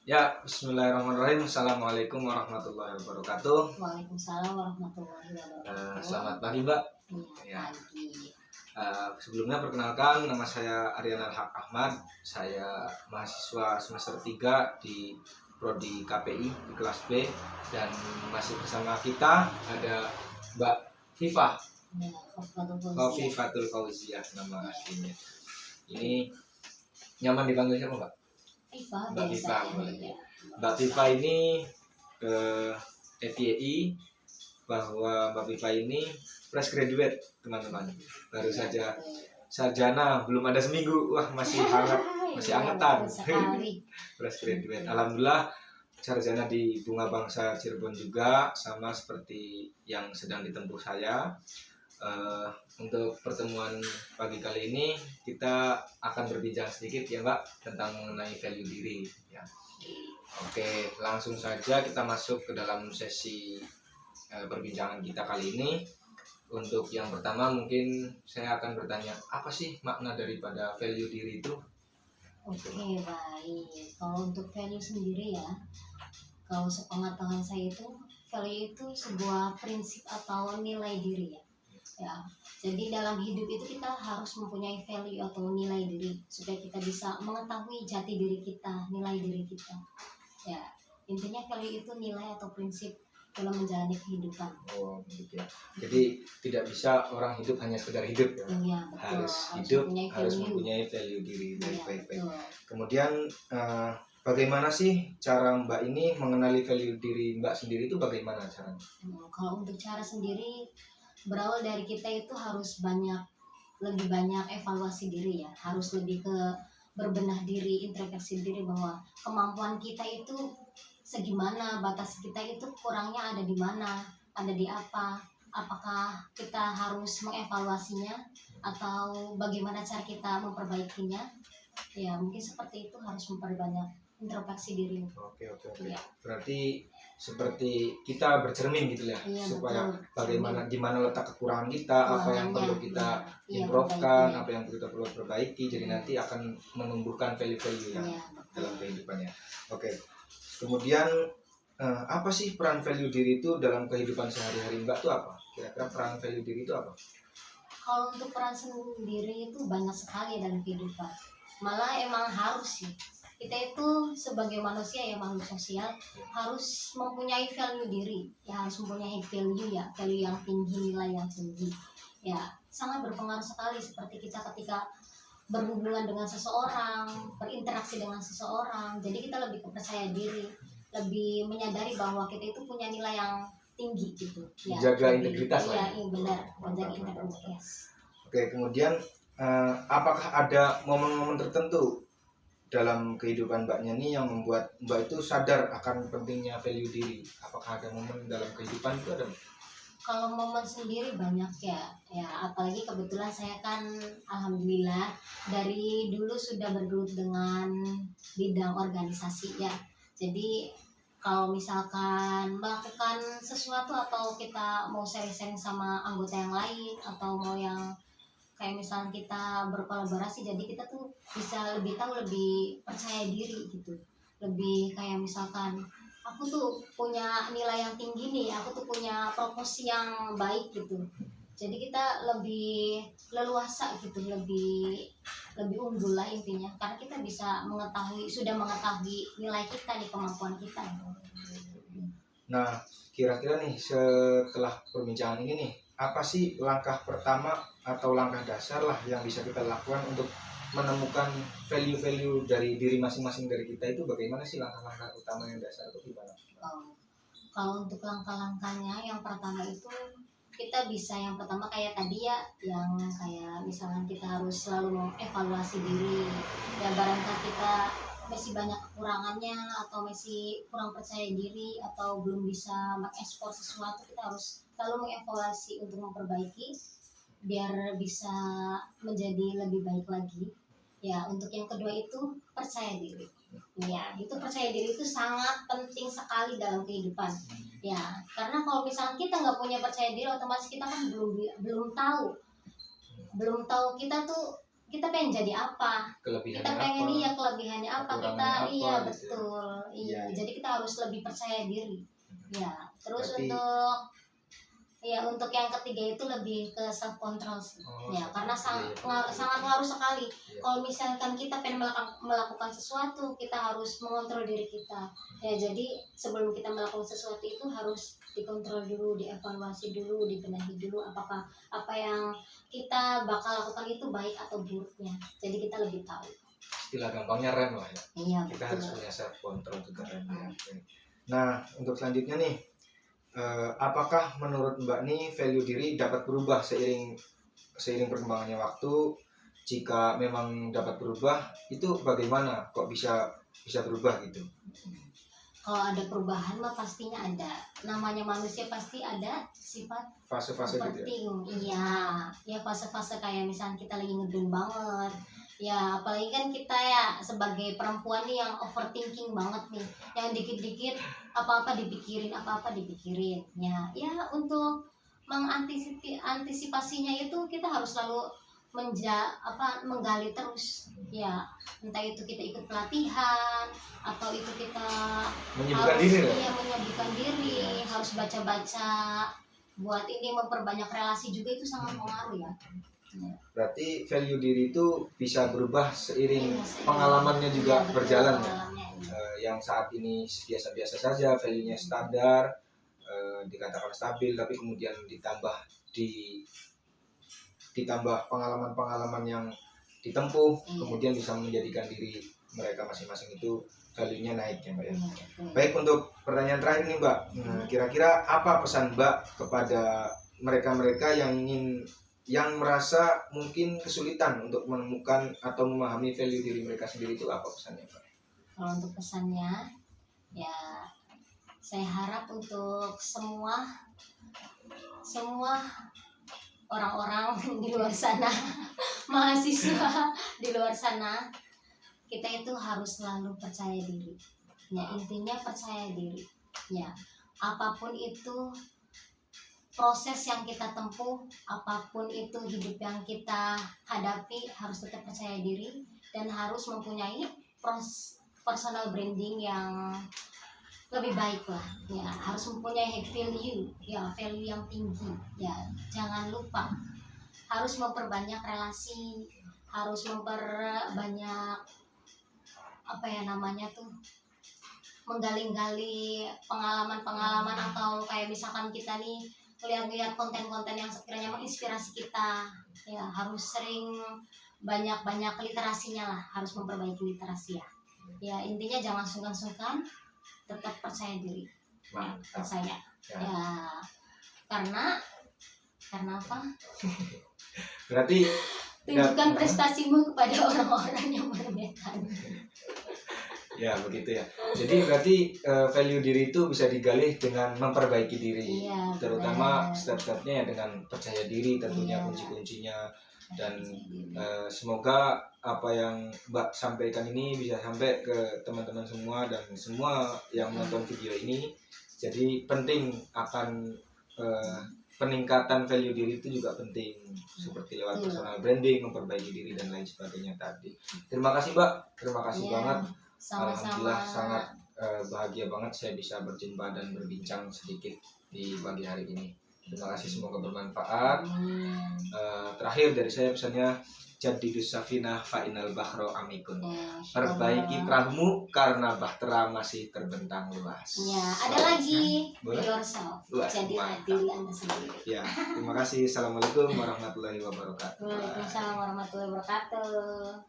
Ya, bismillahirrahmanirrahim. Assalamualaikum warahmatullahi wabarakatuh. Waalaikumsalam warahmatullahi wabarakatuh. Selamat pagi, Mbak. Iya, Ya. pagi. Sebelumnya perkenalkan, nama saya Aryan Al-Haq Ahmad. Saya mahasiswa semester 3 di Prodi KPI di kelas B, dan masih bersama kita ada Mbak Hifah. Ya, Fatul Fauziah nama aslinya. Ini nyaman dipanggil siapa, Mbak? Mbak Viva, Mbak Viva ini ke FYI bahwa Mbak Viva ini fresh graduate, teman-teman. Baru saja sarjana, belum ada seminggu. Wah, masih hangat, masih angetan. Fresh graduate. Alhamdulillah, sarjana di Bunga Bangsa Cirebon juga, sama seperti yang sedang ditempuh saya. Untuk pertemuan pagi kali ini kita akan berbincang sedikit ya Mbak tentang mengenai value diri ya. Oke, langsung saja kita masuk ke dalam sesi perbincangan kita kali ini. Untuk yang pertama mungkin saya akan bertanya, apa sih makna daripada value diri itu? Oke, baik. Kalau untuk value sendiri ya, kalau sepengetahuan saya itu value itu sebuah prinsip atau nilai diri ya. Jadi dalam hidup itu kita harus mempunyai value atau nilai diri supaya kita bisa mengetahui jati diri kita, nilai diri kita. Ya, intinya value itu nilai atau prinsip dalam menjalani kehidupan. Oh, gitu ya. Jadi tidak bisa orang hidup hanya sekedar hidup ya. Iya, betul. Harus hidup harus mempunyai value diri. Baik. Kemudian bagaimana sih cara Mbak ini mengenali value diri Mbak sendiri itu bagaimana caranya? Kalau untuk cara sendiri berawal dari kita itu harus lebih banyak evaluasi diri ya, harus lebih ke berbenah diri, introspeksi diri bahwa kemampuan kita itu segimana, batas kita itu kurangnya ada di mana, ada di apa, apakah kita harus mengevaluasinya atau bagaimana cara kita memperbaikinya. Ya mungkin seperti itu, harus memperbanyak introspeksi diri. Oke. Ya. Berarti seperti kita bercermin gitu ya, iya, supaya betul. bagaimana di mana letak kekurangan kita, apa yang perlu kita improve-kan, apa yang kita perlu perbaiki, jadi nanti akan menumbuhkan value-value yang dalam kehidupannya. Oke. Kemudian apa sih peran value diri itu dalam kehidupan sehari-hari Mbak tuh apa? Kira-kira peran value diri itu apa? Kalau untuk peran sendiri itu banyak sekali dalam kehidupan. Malah emang harus sih. Kita itu sebagai manusia ya, makhluk sosial, harus mempunyai value diri. Ya harus mempunyai value ya, value yang tinggi, nilai yang tinggi. Ya sangat berpengaruh sekali seperti kita ketika berhubungan dengan seseorang, berinteraksi dengan seseorang. Jadi kita lebih percaya diri, lebih menyadari bahwa kita itu punya nilai yang tinggi gitu. Ya, jaga integritas lah. Iya benar, menjaga integritas. Oke, kemudian apakah ada momen-momen tertentu dalam kehidupan Mbaknya nih yang membuat Mbak itu sadar akan pentingnya value diri? Apakah ada momen dalam kehidupan itu ada? Kalau momen sendiri banyak ya, apalagi kebetulan saya kan alhamdulillah dari dulu sudah bergelut dengan bidang organisasi ya. Jadi kalau misalkan melakukan sesuatu atau kita mau sharing-sharing sama anggota yang lain atau mau yang kayak misalnya kita berkolaborasi, jadi kita tuh bisa lebih tahu, lebih percaya diri gitu, lebih kayak misalkan aku tuh punya nilai yang tinggi nih, aku tuh punya proposi yang baik gitu, jadi kita lebih leluasa gitu, lebih unggul lah intinya, karena kita bisa sudah mengetahui nilai kita nih, kemampuan kita. Nah, kira-kira nih setelah perbincangan ini nih, apa sih langkah pertama atau langkah dasar lah yang bisa kita lakukan untuk menemukan value-value dari diri masing-masing dari kita itu? Bagaimana sih langkah-langkah utama yang dasar itu gimana? Kalau untuk langkah-langkahnya, yang pertama itu kita bisa yang pertama kayak tadi ya, yang kayak misalnya kita harus selalu mengevaluasi diri ya, barangkali kita masih banyak kekurangannya atau masih kurang percaya diri atau belum bisa mengekspor sesuatu, kita harus selalu mengevaluasi untuk memperbaiki biar bisa menjadi lebih baik lagi ya. Untuk yang kedua itu percaya diri ya, itu percaya diri itu sangat penting sekali dalam kehidupan ya, karena kalau misalnya kita nggak punya percaya diri, otomatis kita kan belum tahu kita tuh kita pengen jadi apa, Kelebihannya kita pengen apa? iya kelebihannya apa, kita kekurangannya apa, iya gitu ya. betul, iya. Iya. Jadi kita harus lebih percaya diri. Ya, terus Berarti- untuk yang ketiga itu lebih ke self control sih. Oh, Ya, karena iya, sangat ngaruh sekali. Iya. Kalau misalkan kita pengen melakukan sesuatu, kita harus mengontrol diri kita. Ya, jadi sebelum kita melakukan sesuatu itu harus dikontrol dulu, dievaluasi dulu, dibenahi dulu apakah apa yang kita bakal lakukan itu baik atau buruknya. Jadi kita lebih tahu. Istilah gampangnya rem lah ya. Iya, Kita harus betul. punya self control juga rem ya. Nah, untuk selanjutnya nih, apakah menurut Mbak nih value diri dapat berubah seiring perkembangannya waktu? Jika memang dapat berubah, itu bagaimana? Kok bisa berubah gitu? Kalau ada perubahan mah pastinya ada. Namanya manusia pasti ada sifat Fase-fase gitu ya. penting. Iya, ya fase-fase kayak misalnya kita lagi ngedun banget. Ya, apalagi kan kita ya sebagai perempuan nih yang overthinking banget nih, yang dikit-dikit apa-apa dipikirin, Ya, untuk antisipasinya itu kita harus selalu menggali terus. Ya, entah itu kita ikut pelatihan atau itu kita Menyibukkan harus diri loh. iya menyibukkan diri, harus baca-baca buat ini memperbanyak relasi juga itu sangat pengaruh ya. Berarti value diri itu bisa berubah seiring Iya, pengalamannya juga iya, betul, berjalan ya. pengalamannya, iya. Yang saat ini biasa-biasa saja, value-nya standar, dikatakan stabil, tapi kemudian ditambah pengalaman-pengalaman yang ditempuh, Iya. kemudian bisa menjadikan diri mereka masing-masing itu value-nya naik ya Mbak ya. Iya, betul. Baik, untuk pertanyaan terakhir nih Mbak, kira-kira apa pesan Mbak kepada mereka-mereka yang merasa mungkin kesulitan untuk menemukan atau memahami value diri mereka sendiri, itu apa pesannya Mbak? Kalau untuk pesannya, ya saya harap untuk semua orang-orang di luar sana, mahasiswa di luar sana, kita itu harus selalu percaya diri. Ya, intinya percaya diri. Ya, apapun itu proses yang kita tempuh, apapun itu hidup yang kita hadapi, harus tetap percaya diri dan harus mempunyai personal branding yang lebih baik lah. Ya, harus mempunyai value yang tinggi. Ya, jangan lupa harus memperbanyak relasi, harus memperbanyak menggali-gali pengalaman-pengalaman, atau kayak misalkan kita nih lihat konten-konten yang sekiranya menginspirasi kita, ya harus sering banyak literasinya lah, harus memperbaiki literasi ya. Ya, intinya jangan sungkan-sungkan, tetap percaya diri. Mantap. Percaya. Ya. Ya, karena apa? Berarti Tunjukkan prestasimu kepada orang-orang yang meremehkan. ya begitu ya. Jadi berarti value diri itu bisa digali dengan memperbaiki diri, Iya, terutama benar. step-stepnya ya dengan percaya diri tentunya, Iya. kunci-kuncinya. Dan semoga apa yang Mbak sampaikan ini bisa sampai ke teman-teman semua dan semua yang menonton video ini. Jadi penting akan peningkatan value diri itu juga penting, seperti lewat personal branding, memperbaiki diri dan lain sebagainya tadi. Terima kasih Mbak, terima kasih Iya, banget. sama-sama. Alhamdulillah sangat bahagia banget saya bisa berjumpa dan berbincang sedikit di pagi hari ini. Terima kasih, semoga bermanfaat. Terakhir dari saya pesannya, jadidus safinah fa'inal bahro amikun. Perbaiki perahumu karena bahtera masih terbentang luas. Ya, ada lagi Boleh? yourself. Wah, Jadi mantap. diri Anda sendiri. Ya, terima kasih. Assalamualaikum warahmatullahi wabarakatuh. Waalaikumsalam warahmatullahi wabarakatuh.